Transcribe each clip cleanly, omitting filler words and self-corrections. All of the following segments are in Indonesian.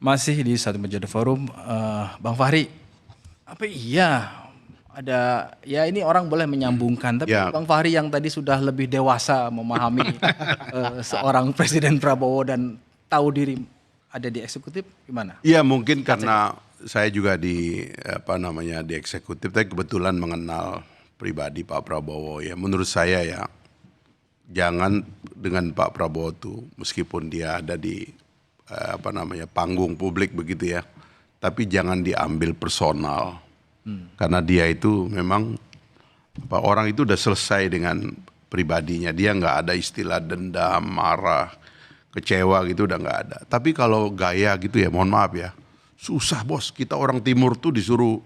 Masih di satu meja The Forum, Bang Fahri, apa iya ada, ya ini orang boleh menyambungkan, tapi Ya. Bang Fahri yang tadi sudah lebih dewasa memahami seorang Presiden Prabowo dan tahu diri ada di eksekutif, gimana? Iya mungkin karena saya juga di di eksekutif, tapi kebetulan mengenal pribadi Pak Prabowo ya. Menurut saya ya, jangan dengan Pak Prabowo tuh meskipun dia ada di panggung publik begitu ya, tapi jangan diambil personal. Karena dia itu memang orang itu udah selesai dengan pribadinya, dia nggak ada istilah dendam, marah, kecewa gitu, udah nggak ada. Tapi kalau gaya gitu ya, mohon maaf ya, susah bos. Kita orang timur tuh disuruh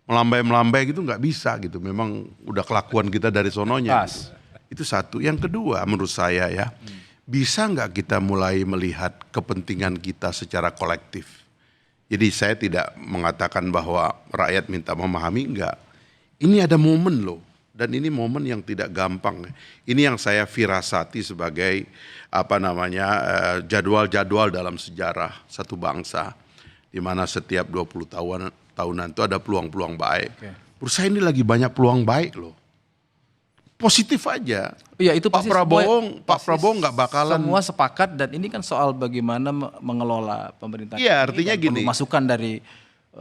melambai-melambai gitu nggak bisa gitu. Memang udah kelakuan kita dari sononya. Pas. Itu satu. Yang kedua menurut saya ya, bisa nggak kita mulai melihat kepentingan kita secara kolektif. Jadi saya tidak mengatakan bahwa rakyat minta memahami, enggak. Ini ada momen loh, dan ini momen yang tidak gampang. Ini yang saya firasati sebagai jadwal-jadwal dalam sejarah satu bangsa, di mana setiap 20 tahunan itu ada peluang-peluang baik. Menurut saya ini lagi banyak peluang baik loh. Positif aja. Iya, itu Pak Prabowo nggak bakalan. Semua sepakat, dan ini kan soal bagaimana mengelola pemerintahan. Iya, artinya gini. Masukan dari.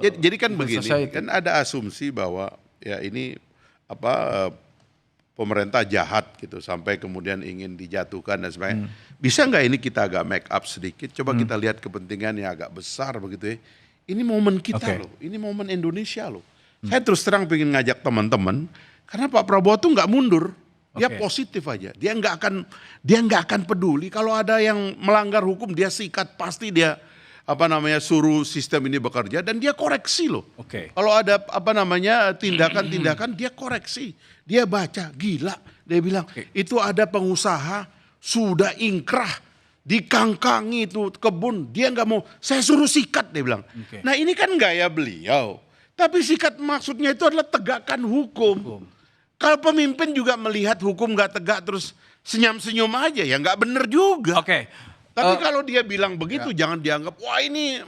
Jadi kan begini, kan ada asumsi bahwa ya ini pemerintah jahat gitu sampai kemudian ingin dijatuhkan dan sebagainya. Bisa nggak ini kita agak make up sedikit? Coba kita lihat kepentingan yang agak besar begitu ya. Ini momen kita loh, ini momen Indonesia loh. Saya terus terang pengen ngajak teman-teman. Karena Pak Prabowo tuh nggak mundur, dia positif aja. Dia nggak akan peduli kalau ada yang melanggar hukum, dia sikat, pasti dia suruh sistem ini bekerja, dan dia koreksi loh. Kalau ada tindakan-tindakan, dia koreksi, dia baca, gila, dia bilang itu ada pengusaha sudah ingkrah dikangkangi itu kebun, dia nggak mau, saya suruh sikat, dia bilang. Nah ini kan gaya beliau, tapi sikat maksudnya itu adalah tegakkan hukum. Kalau pemimpin juga melihat hukum gak tegak terus senyum-senyum aja, ya gak bener juga. Tapi kalau dia bilang begitu, jangan dianggap wah ini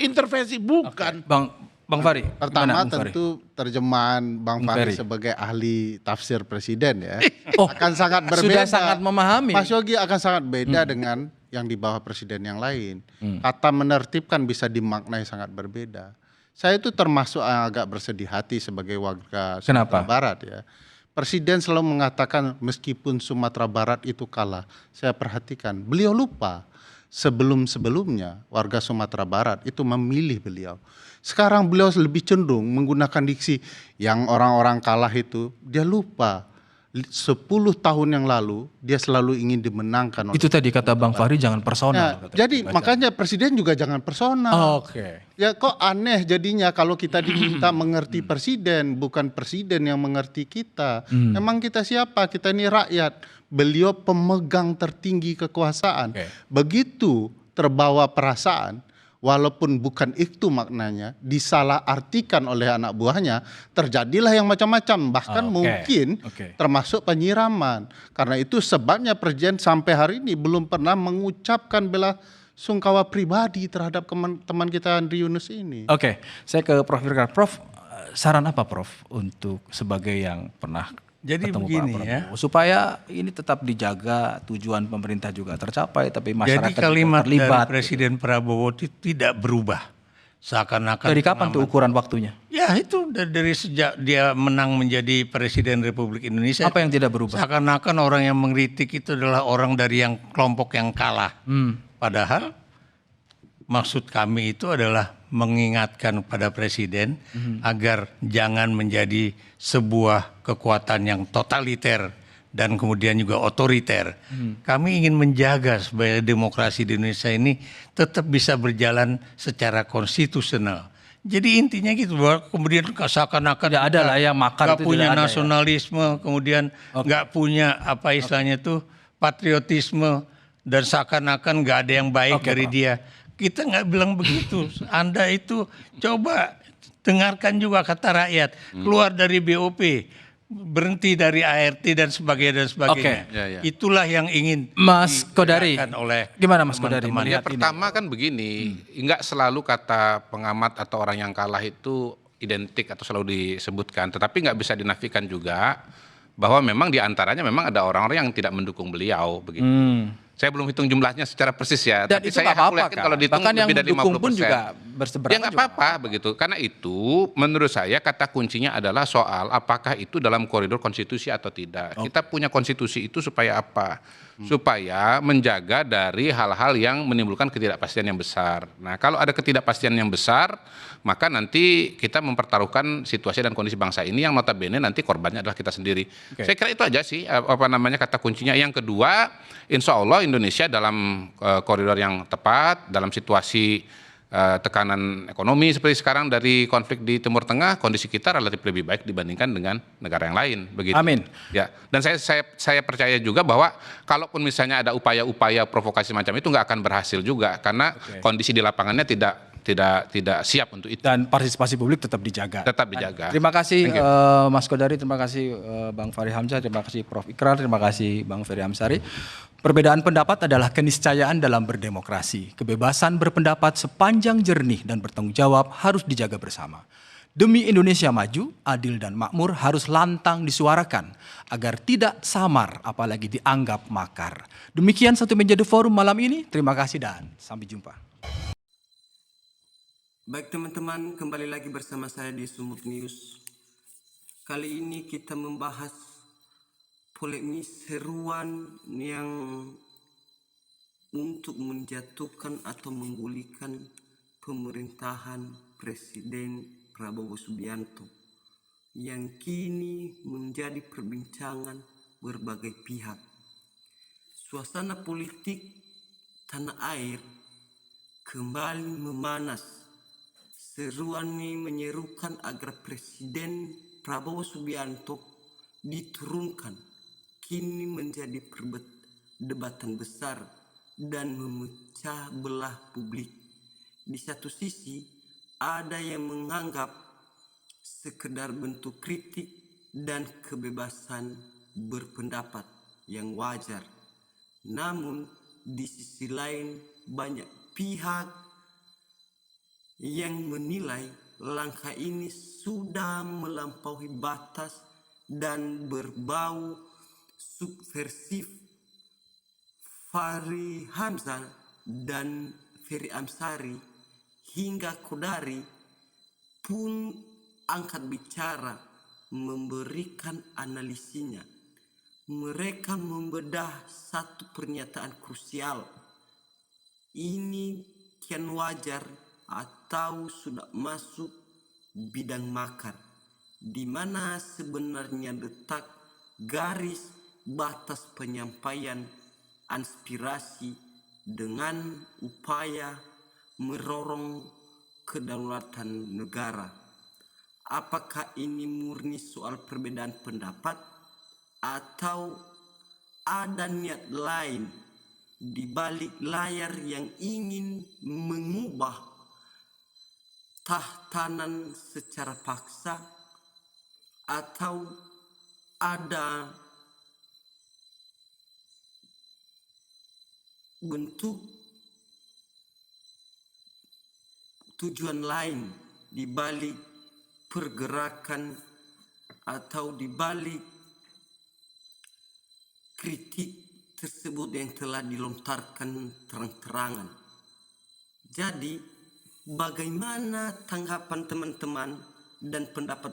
intervensi, bukan. Bang Fahri. Pertama tentu terjemahan Bang Fahri sebagai ahli tafsir presiden ya akan sangat berbeda. Sudah sangat memahami. Mas Yogi akan sangat beda dengan yang di bawah presiden yang lain. Kata menertibkan bisa dimaknai sangat berbeda. Saya itu termasuk yang agak bersedih hati sebagai warga Sumatera Barat ya. Presiden selalu mengatakan meskipun Sumatera Barat itu kalah. Saya perhatikan, beliau lupa sebelum-sebelumnya warga Sumatera Barat itu memilih beliau. Sekarang beliau lebih cenderung menggunakan diksi yang orang-orang kalah itu, dia lupa. 10 tahun yang lalu dia selalu ingin dimenangkan. Itu tadi kata Bang Fahri, jangan personal. Jadi makanya presiden juga jangan personal. Ya kok aneh jadinya kalau kita diminta mengerti presiden, bukan presiden yang mengerti kita. Emang kita siapa? Kita ini rakyat. Beliau pemegang tertinggi kekuasaan. Begitu terbawa perasaan, walaupun bukan itu maknanya, disalahartikan oleh anak buahnya, terjadilah yang macam-macam, bahkan mungkin termasuk penyiraman. Karena itu sebabnya presiden sampai hari ini belum pernah mengucapkan bela sungkawa pribadi terhadap teman kita Andri Yunus ini. Saya ke Prof. Firkar. Prof, saran apa Prof untuk sebagai yang pernah ketemu begini Pak ya, supaya ini tetap dijaga, tujuan pemerintah juga tercapai, tapi masyarakat jadi kalimat juga terlibat. dari Presiden Prabowo itu tidak berubah, seakan-akan. Dari kapan tuh ukuran waktunya? Ya itu dari sejak dia menang menjadi Presiden Republik Indonesia. Apa yang tidak berubah? Seakan-akan orang yang mengkritik itu adalah orang dari yang kelompok yang kalah. Padahal maksud kami itu adalah mengingatkan pada presiden agar jangan menjadi sebuah kekuatan yang totaliter dan kemudian juga otoriter. Kami ingin menjaga supaya demokrasi di Indonesia ini tetap bisa berjalan secara konstitusional. Jadi intinya gitu, bahwa kemudian seakan-akan tidak ada lah yang makan itu punya nasionalisme, kemudian nggak punya apa istilahnya tuh patriotisme, dan seakan-akan nggak ada yang baik dari dia. Kita nggak bilang begitu. Anda itu coba dengarkan juga kata rakyat. Keluar dari BOP. berhenti dari ART dan sebagainya. Ya, ya. Itulah yang ingin Mas Kodari, ditegakkan oleh gimana Mas Kodari teman-teman. melihat Ya pertama kan begini, nggak selalu kata pengamat atau orang yang kalah itu identik atau selalu disebutkan, tetapi nggak bisa dinafikan juga bahwa memang diantaranya memang ada orang-orang yang tidak mendukung beliau begitu. Saya belum hitung jumlahnya secara persis ya, Dan tapi itu saya nggak apa-apa, yakin Kak. kalau dihitung Bahkan yang lebih dari mendukung 50%. pun juga berseberangan Ya nggak juga apa-apa begitu, karena itu menurut saya kata kuncinya adalah soal apakah itu dalam koridor konstitusi atau tidak. Kita punya konstitusi itu supaya apa? Supaya menjaga dari hal-hal yang menimbulkan ketidakpastian yang besar. Nah kalau ada ketidakpastian yang besar, maka nanti kita mempertaruhkan situasi dan kondisi bangsa ini yang notabene nanti korbannya adalah kita sendiri. Saya kira itu aja sih kata kuncinya. Yang kedua, insya Allah Indonesia dalam koridor yang tepat, dalam situasi tekanan ekonomi seperti sekarang dari konflik di Timur Tengah, kondisi kita relatif lebih baik dibandingkan dengan negara yang lain, begitu. Amin. Ya, dan saya percaya juga bahwa kalaupun misalnya ada upaya-upaya provokasi macam itu nggak akan berhasil juga karena kondisi di lapangannya tidak siap untuk itu. dan partisipasi publik tetap dijaga. Tetap dijaga. Terima kasih Mas Kodari, terima kasih Bang Fahri Hamzah, terima kasih Prof. Ikrar, terima kasih Bang Ferry Amsari. Perbedaan pendapat adalah keniscayaan dalam berdemokrasi. Kebebasan berpendapat sepanjang jernih dan bertanggung jawab harus dijaga bersama. Demi Indonesia maju, adil dan makmur harus lantang disuarakan agar tidak samar apalagi dianggap makar. Demikian Satu Meja The Forum malam ini. Terima kasih dan sampai jumpa. Baik teman-teman, kembali lagi bersama saya di Sumut News. Kali ini kita membahas polemik seruan yang untuk menjatuhkan atau menggulingkan pemerintahan Presiden Prabowo Subianto yang kini menjadi perbincangan berbagai pihak. Suasana politik tanah air kembali memanas. Seruan ini menyerukan agar Presiden Prabowo Subianto diturunkan, kini menjadi perdebatan besar dan memecah belah publik. Di satu sisi, ada yang menganggap sekedar bentuk kritik dan kebebasan berpendapat yang wajar. Namun, di sisi lain banyak pihak yang menilai langkah ini sudah melampaui batas dan berbau subversif. Fahri Hamzah dan Ferry Amsari hingga Kodari pun angkat bicara memberikan analisinya. Mereka membedah satu pernyataan krusial. Ini kian wajar atau sudah masuk bidang makar, di mana sebenarnya letak garis batas penyampaian aspirasi dengan upaya merorong kedaulatan negara. Apakah ini murni soal perbedaan pendapat atau ada niat lain di balik layar yang ingin mengubah tatanan secara paksa, atau ada bentuk tujuan lain di balik pergerakan atau di balik kritik tersebut yang telah dilontarkan terang-terangan. Jadi, bagaimana tanggapan teman-teman dan pendapat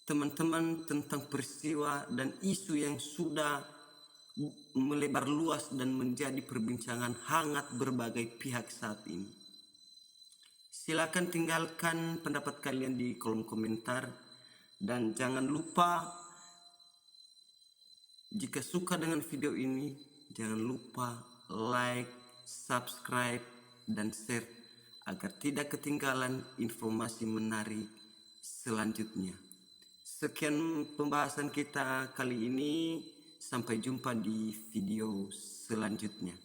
teman-teman tentang peristiwa dan isu yang sudah melebar luas dan menjadi perbincangan hangat berbagai pihak saat ini? Silakan tinggalkan pendapat kalian di kolom komentar dan jangan lupa jika suka dengan video ini jangan lupa like, subscribe dan share agar tidak ketinggalan informasi menarik selanjutnya. Sekian pembahasan kita kali ini, sampai jumpa di video selanjutnya.